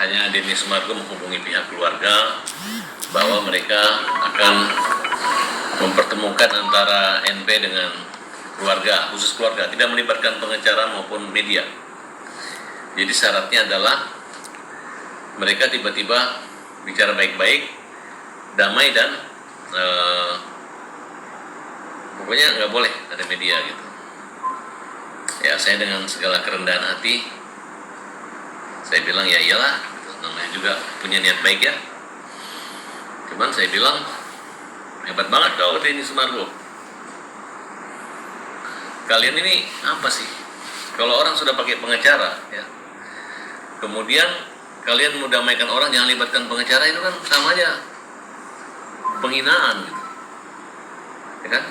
hanya Denny Sumargo menghubungi pihak keluarga bahwa mereka akan mempertemukan antara NP dengan keluarga, khusus keluarga, tidak melibatkan pengacara maupun media. Jadi syaratnya adalah mereka tiba-tiba bicara baik-baik, damai dan pokoknya nggak boleh ada media gitu. Ya, saya dengan segala kerendahan hati, saya bilang ya iyalah, gitu. Namanya juga punya niat baik ya. Cuman saya bilang hebat banget kau Denny Sumargo. Kalian ini apa sih? Kalau orang sudah pakai pengacara, ya, kemudian kalian mau damaikan orang jangan libatkan pengacara, itu kan sama aja penghinaan gitu, ya kan?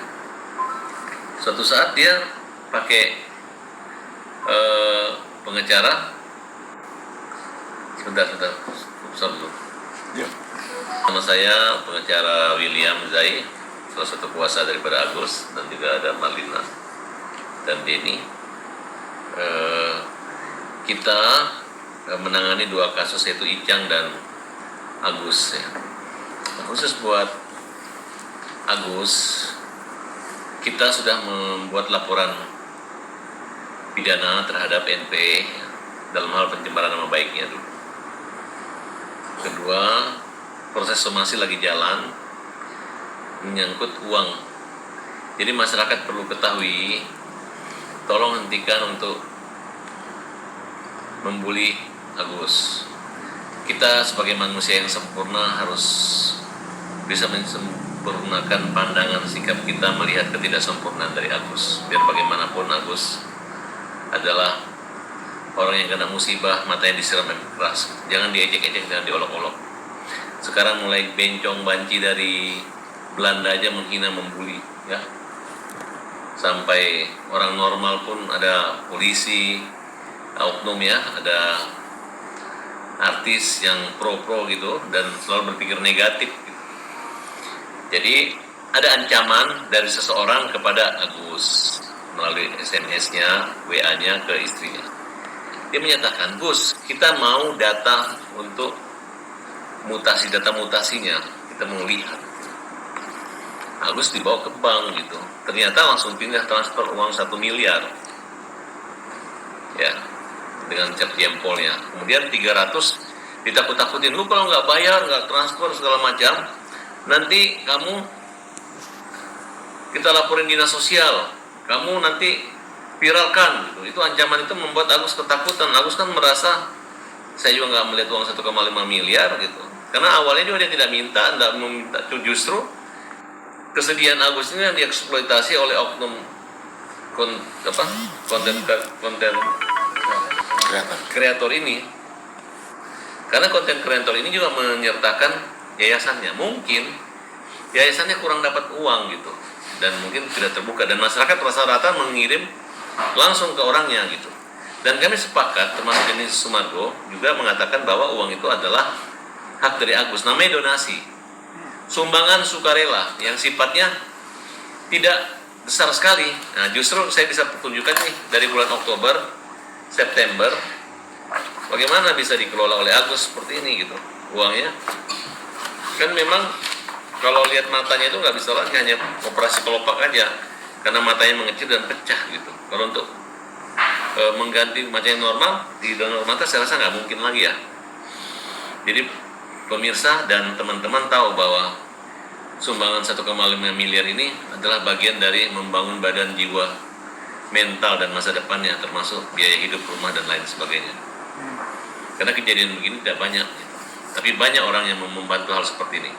Suatu saat dia pakai pengacara, sebentar dulu. Ya. Nama saya pengacara William Zai, salah satu kuasa daripada Agus, dan juga ada Marlina dan Denny. Kita menangani 2 kasus, yaitu Icang dan Agus ya. Khusus buat Agus, kita sudah membuat laporan pidana terhadap NP ya, dalam hal pencemaran nama baiknya dulu. Kedua, proses somasi lagi jalan menyangkut uang. Jadi masyarakat perlu ketahui, tolong hentikan untuk membuli Agus. Kita sebagai manusia yang sempurna harus bisa menyempurnakan pandangan sikap kita melihat ketidaksempurnaan dari Agus. Biar bagaimanapun Agus adalah orang yang kena musibah, matanya disiram air keras. Jangan diejek-ejek, jangan diolok-olok. Sekarang mulai bencong banci dari Belanda aja menghina, membuli ya. Sampai orang normal pun ada polisi, oknum ya, ada artis yang pro-pro gitu dan selalu berpikir negatif gitu. Jadi ada ancaman dari seseorang kepada Agus melalui SMS-nya, WA-nya ke istrinya. Dia menyatakan, Gus, kita mau data untuk data mutasinya, kita mau lihat. Agus dibawa ke bank gitu, ternyata langsung pindah transfer uang 1 miliar ya, dengan cap jempolnya. Kemudian 300 ditakut-takutin, lu kalau nggak bayar, nggak transfer segala macam, nanti kita laporin dinas sosial, kamu nanti viralkan gitu. Itu ancaman itu membuat Agus ketakutan. Agus kan merasa, saya juga nggak melihat uang 1,5 miliar gitu, karena awalnya dia tidak minta, tidak meminta. Justru kesedihan Agus ini yang dieksploitasi oleh oknum konten kreator ini. Karena konten kreator ini juga menyertakan yayasannya. Mungkin yayasannya kurang dapat uang gitu, dan mungkin tidak terbuka, dan masyarakat rata-rata mengirim langsung ke orangnya gitu. Dan kami sepakat, termasuk Denny Sumargo juga mengatakan bahwa uang itu adalah hak dari Agus, namanya donasi, sumbangan sukarela yang sifatnya tidak besar sekali. Nah, justru saya bisa tunjukkan nih dari bulan Oktober, September, bagaimana bisa dikelola oleh Agus seperti ini gitu uangnya. Kan memang kalau lihat matanya itu nggak bisa lagi hanya operasi kelopak aja, karena matanya mengecil dan pecah gitu. Kalau untuk mengganti matanya normal di donor mata, saya rasa nggak mungkin lagi ya. Jadi pemirsa dan teman-teman tahu bahwa sumbangan 1,5 miliar ini adalah bagian dari membangun badan jiwa, mental dan masa depannya, termasuk biaya hidup, rumah dan lain sebagainya. Karena kejadian begini tidak banyak gitu. Tapi banyak orang yang membantu hal seperti ini.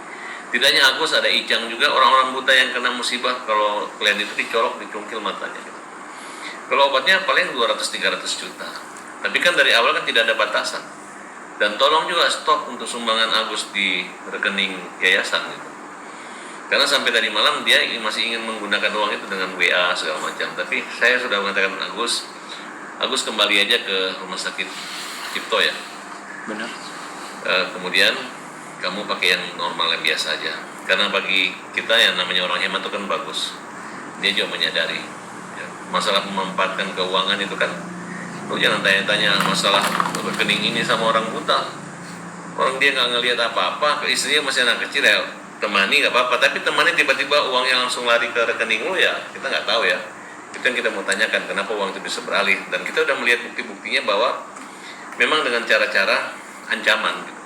Tidak hanya Agus, ada Icang juga, orang-orang buta yang kena musibah, kalau klien itu dicolok, dicungkil matanya gitu. Kalau obatnya paling 200-300 juta. Tapi kan dari awal kan tidak ada batasan. Dan tolong juga stop untuk sumbangan Agus di rekening yayasan gitu. Karena sampai tadi malam dia masih ingin menggunakan uang itu dengan WA segala macam. Tapi saya sudah mengatakan Agus kembali aja ke rumah sakit Cipto ya. Benar. Kemudian kamu pakai yang normal, yang biasa aja. Karena bagi kita yang namanya orang hemat itu kan bagus. Dia juga menyadari ya, masalah memanfaatkan keuangan itu kan, lu jangan tanya-tanya masalah rekening ini sama orang buta. Orang dia nggak ngelihat apa-apa, istrinya masih anak kecil ya, temani nggak apa-apa. Tapi temani tiba-tiba uangnya langsung lari ke rekening lu ya, kita nggak tahu ya. Itu yang kita mau tanyakan, kenapa uang itu bisa beralih. Dan kita udah melihat bukti-buktinya bahwa memang dengan cara-cara ancaman gitu.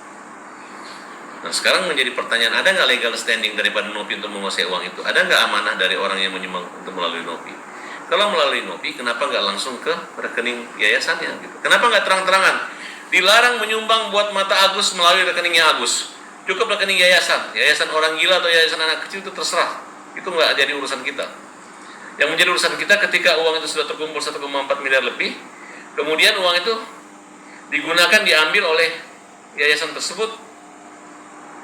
Nah sekarang menjadi pertanyaan, ada nggak legal standing daripada Nopi untuk menguasai uang itu? Ada nggak amanah dari orang yang menyumbang untuk melalui Nopi? Kalau melalui Nopi, kenapa nggak langsung ke rekening yayasannya gitu? Kenapa nggak terang-terangan? Dilarang menyumbang buat Mata Agus melalui rekeningnya Agus. Cukup rekening yayasan. Yayasan orang gila atau yayasan anak kecil itu terserah. Itu nggak jadi urusan kita. Yang menjadi urusan kita ketika uang itu sudah terkumpul 1,4 miliar lebih, kemudian uang itu digunakan, diambil oleh yayasan tersebut,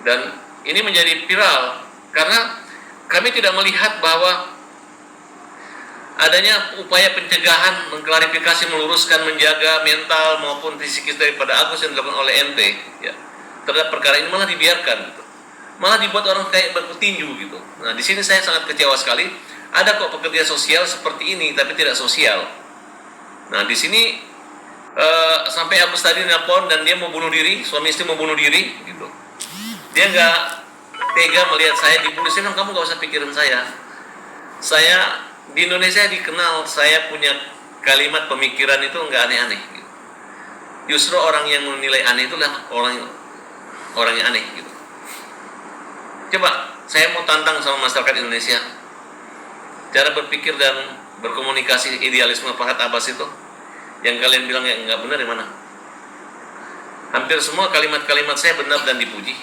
dan ini menjadi viral karena kami tidak melihat bahwa adanya upaya pencegahan, mengklarifikasi, meluruskan, menjaga mental maupun psikis daripada Agus yang dilakukan oleh NT ya, terhadap perkara ini malah dibiarkan gitu. Malah dibuat orang kayak berpetinju gitu. Nah, di sini saya sangat kecewa sekali. Ada kok pekerja sosial seperti ini tapi tidak sosial. Nah, di sini sampai Agus tadi nelpon dan dia mau bunuh diri, suami istri mau bunuh diri gitu. Dia nggak tega melihat saya dibunuh. Saya bilang, kamu nggak usah pikirin saya. Saya di Indonesia dikenal saya punya kalimat pemikiran itu nggak aneh-aneh gitu. Justru orang yang menilai aneh itulah orang yang aneh gitu. Coba saya mau tantang sama masyarakat Indonesia, cara berpikir dan berkomunikasi idealisme Fahad Abbas itu yang kalian bilang yang nggak benar di mana? Hampir semua kalimat-kalimat saya benar dan dipuji.